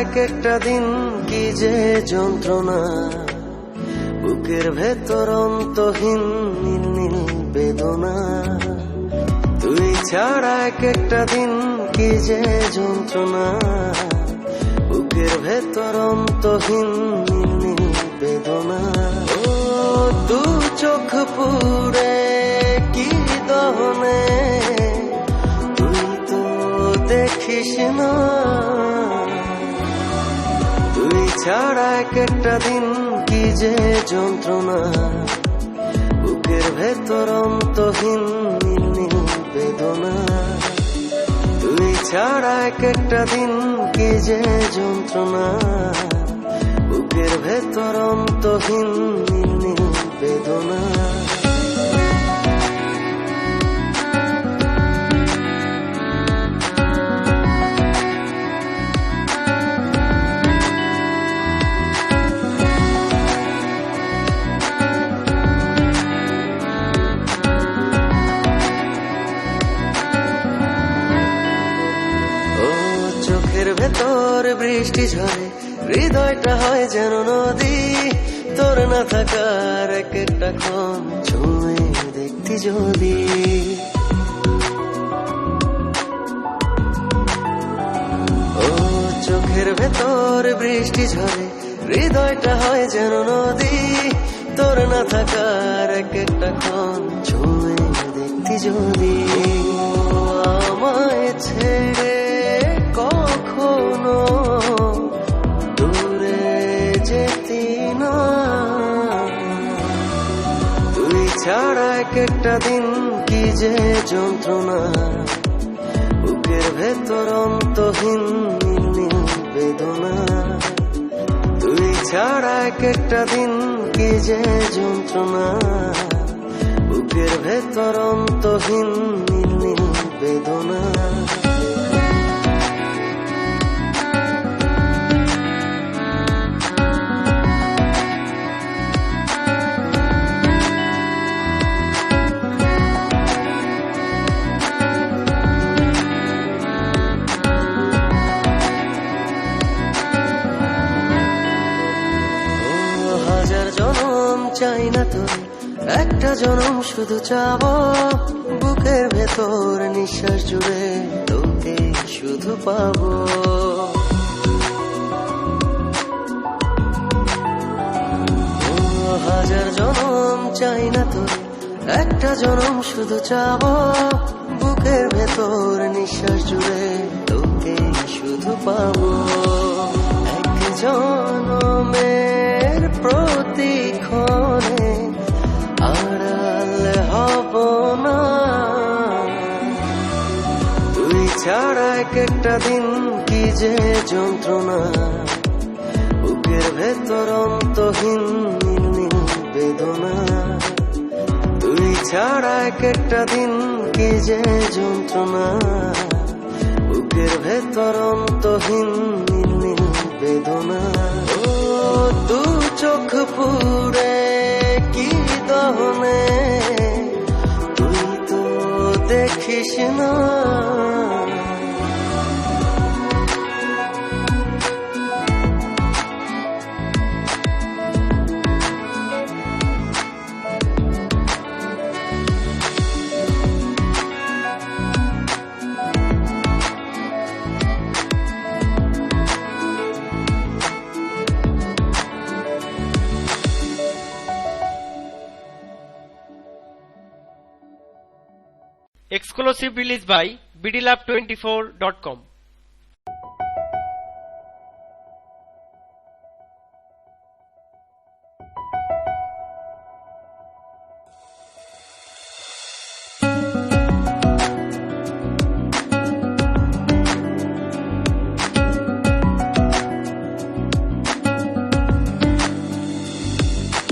এক একটা দিন কি যে যন্ত্রণা, বুকের ভেতর অন্তহীন নীল নীল বেদনা। তুই ছাড়া এক একটা দিন কি যে যন্ত্রণা, বুকের ভেতর অন্তহীন নীল নীল বেদনা। ও দু চোখ পুরে কি দহনে, তুই তো দেখিস না। তুই ছাড়া এক একটা দিন কি যে যন্ত্রণা, বুকের ভেতর অন্তহীন নীল নীল বেদনা। তুই ছাড়া এক একটা দিন কি যে যন্ত্রণা, বুকের ভেতর অন্তহীন নীল নীল বেদনা। চোখের ভেতর বৃষ্টি ঝরে, হৃদয়টা হয় যেন নদী। তোর না থাকার এক একটা ক্ষণ ছুঁয়ে দেখতি যদি। ও চোখের ভেতর বৃষ্টি ঝরে, হৃদয়টা হয় যেন নদী। তোর না থাকার এক একটা ক্ষণ ছুঁয়ে দেখতি যদি। আমায় ছেড়ে কখনো দূরে যেতি না। তুই ছাড়া এক একটা দিন কি যে যন্ত্রণা, বুকের ভেতর অন্তহীন নীল নীল বেদনা। তুই ছাড়া এক একটা দিন কি যে যন্ত্রণা, বুকের ভেতর অন্তহীন নীল নীল বেদনা। হাজার জনম চাই না তোরে, একটা জনম শুধু চাবো। বুকের ভেতর নিঃশ্বাস জুড়ে তোকে শুধু পাবো। হাজার জনম চাই না তোরে, একটা জনম শুধু চাবো। বুকের ভেতর নিঃশ্বাস জুড়ে তোকে শুধু পাবো। এক জনমের প্রতিক্ষণে আড়াল হব না। তুই ছাড়া এক একটা দিন কি যে যন্ত্রণা, বুকের ভেতর অন্তহীন নীল নীল বেদনা। তুই ছাড়া এক একটা দিন কি যে যন্ত্রণা, বুকের ভেতর অন্তহীন নীল নীল বেদনা। ও দু চোখ পুরে কি দহনে, তুই তো দেখিস না। Exclusive release by bdlab24.com